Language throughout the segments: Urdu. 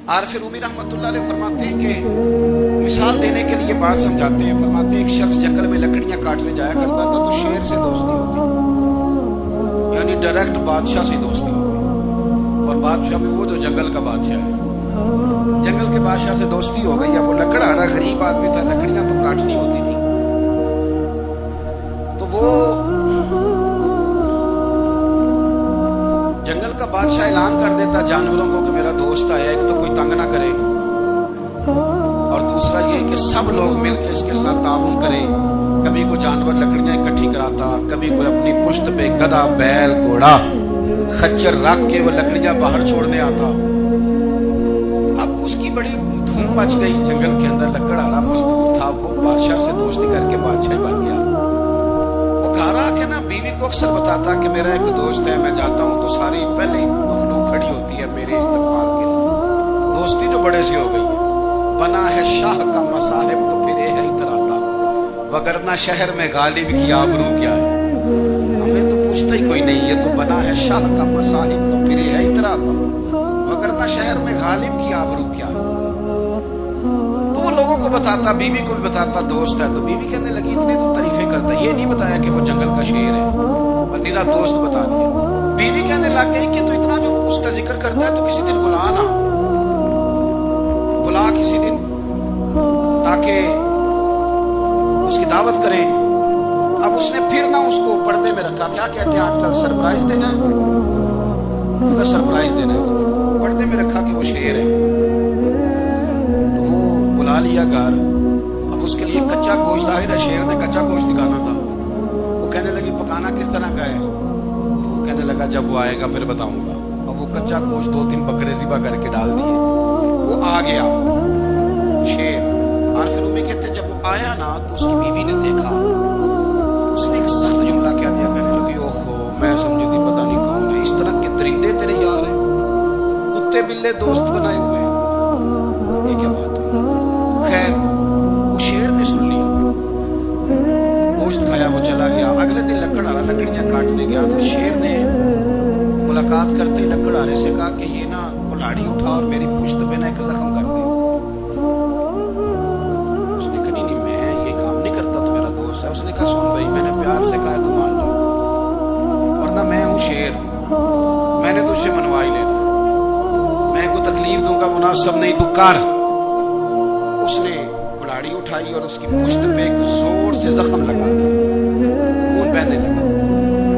عارف رومی رحمتہ اللہ علیہ فرماتے ہیں کہ مثال دینے کے لیے بات سمجھاتے ہیں. فرماتے ہیں ایک شخص جنگل میں لکڑیاں کاٹنے جایا کرتا تھا تو شیر سے دوستی ہو گئی, یعنی ڈائریکٹ بادشاہ سے دوستی ہو گئی. اور بادشاہ بھی وہ جو جنگل کا بادشاہ ہے, جنگل کے بادشاہ سے دوستی ہو گئی. اب وہ لکڑہارا غریب آدمی تھا, لکڑیاں تو کاٹنی ہوتی تھی. تو وہ جنگل کا بادشاہ اعلان کر دیتا جانوروں کو کہ میرا دوست آیا, ایک تو کوئی تنگ نہ کرے, اور دوسرا یہ کہ سب لوگ مل کے اس کے ساتھ تعاون کریں. کبھی کوئی جانور لکڑیاں اکٹھی کراتا, کبھی کوئی اپنی پشت پہ گدھا, بیل, گھوڑا, خچر رکھ کے وہ لکڑیاں باہر چھوڑنے آتا. اب اس کی بڑی دھوم مچ گئی جنگل کے اندر. لکڑہارا مزدور تھا, وہ بادشاہ سے دوستی کر کے بادشاہ بن گیا. وہ گھر آ کے نا بیوی کو اکثر بتاتا کہ میرا ایک دوست ہے, میں جاتا ہوں تو ساری پہلے مخلوق کھڑی ہوتی ہے میرے استقبال کے لیے. دوستی جو بڑے سے ہو گئی ہے. بنا ہے شاہ کا مصاحب تو پھر یہ ہے اتراتا, وگرنہ شہر میں غالب کی آبرو کیا ہے. ہمیں تو پوچھتا ہی کوئی نہیں, یہ تو بنا ہے شاہ کا مصاحب تو پھر یہ ہے اتراتا, وگرنہ شہر میں غالب کی آبرو کیا ہے. تو وہ لوگوں کو بتاتا, بیوی کو بھی بتاتا دوست ہے. تو بیوی کہنے لگی اتنی تو تعریفیں کرتا, یہ نہیں بتایا کہ وہ جنگل کا شیر ہے, اور میرا دوست بتا دیا. بیوی کہنے لگ گئی کہ تو اتنا جو اس کا ذکر کرتا ہے تو کسی دن بلانا, بلا کسی دن تاکہ اس کی دعوت کریں. اب اس نے پھر نہ اس کو پردے میں رکھا. کیا کہتے ہیں آج کل سرپرائز دینا ہے, اگر سرپرائز دینا ہے پردے میں رکھا کہ وہ شیر ہے. تو وہ بلا لیا گھر. اب اس کے لیے کچا گوشت, ظاہر ہے شیر نے کچا گوشت دکھانا تھا. وہ کہنے لگی پکانا کس طرح کا ہے. وہ کہنے لگا جب وہ آئے گا پھر بتاؤں گا. اب وہ کچا گوشت 2-3 بکرے ذبح کر کے ڈال دیے. وہ آ گیا شیر. اور پھر رومی کہتے جب وہ آیا نا تو اس کی بیوی نے دیکھا, اس نے ایک سخت جملہ کہہ دیا. کہنے لگی اوہو, میں سمجھی تھی پتہ نہیں کون ہے, اس طرح کے درندے تیرے یار ہیں, کتے بلے دوست بنائے ہوئے ہیں, یہ کیا بات ہے. خیر وہ شیر نے سن لیا, گوشت کھایا, وہ چلا گیا. اگلے دن لکڑہارا لکڑیاں کاٹنے گیا تو شیر نے ملاقات کرتے لکڑہارے سے کہا کہ یہ نا کلاڑی اٹھا اور میری پشت پہ نا ایک زخم کر دے. اس نے کہا نہیں میں یہ کام نہیں کرتا, تو میرا دوست ہے. اس نے کہا سن بھائی, میں نے پیار سے کہا تو مان جاؤ, ورنہ میں ہوں شیر, میں نے تجھ سے منوا ہی لینا, میں کو تکلیف دوں گا مناسب نہیں, تو کر. اس نے کلاڑی اٹھائی اور اس کی پشت پہ ایک زور سے زخم لگا دیا, خون بہنے لگا.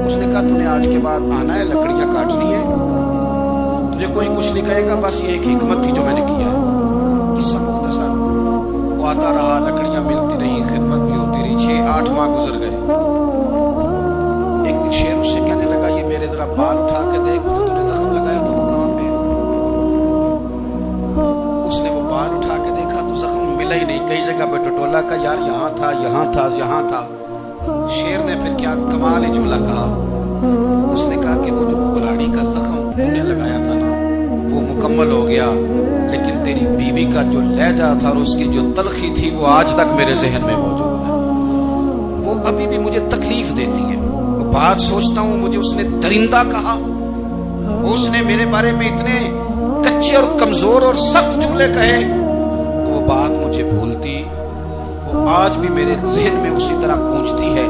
اس نے کہا تو نے آج کے بعد آنا ہے, لکڑیاں کاٹنی ہے, تجھے کوئی کچھ نہیں کہے گا, بس یہ ایک حکمت تھی جو میں نے کیا ہے. قصہ مختصر. وہ آتا رہا, لکڑیاں ملتی رہی, خدمت بھی ہوتی رہی. 6-8 ماہ گزر گئے. ایک دن شیر اس سے کہنے لگا یہ میرے ذرا بال اٹھا کے دیکھ, جو تم نے زخم لگایا تو وہ کہاں پہ ہے. اس نے وہ بال اٹھا کے دیکھا تو زخم ملا ہی نہیں, کئی جگہ پہ ٹٹولا کا یار یہاں تھا, یہاں تھا, یہاں تھا. شیر نے پھر کیا کمال جملہ کہا. اس نے کہا کہ وہ جو کلاڑی کا زخم تم نے لگایا تھا نا وہ مکمل ہو گیا, لیکن تیری بیوی کا جو لہجہ تھا اور اس کی جو تلخی تھی وہ آج تک میرے ذہن میں موجود ہے. وہ ابھی بھی مجھے تکلیف دیتی ہے. وہ بات سوچتا ہوں مجھے اس نے درندہ کہا, اس نے میرے بارے میں اتنے کچے اور کمزور اور سخت جملے کہے, تو وہ بات مجھے بھولتی, وہ آج بھی میرے ذہن میں اسی طرح گونجتی ہے.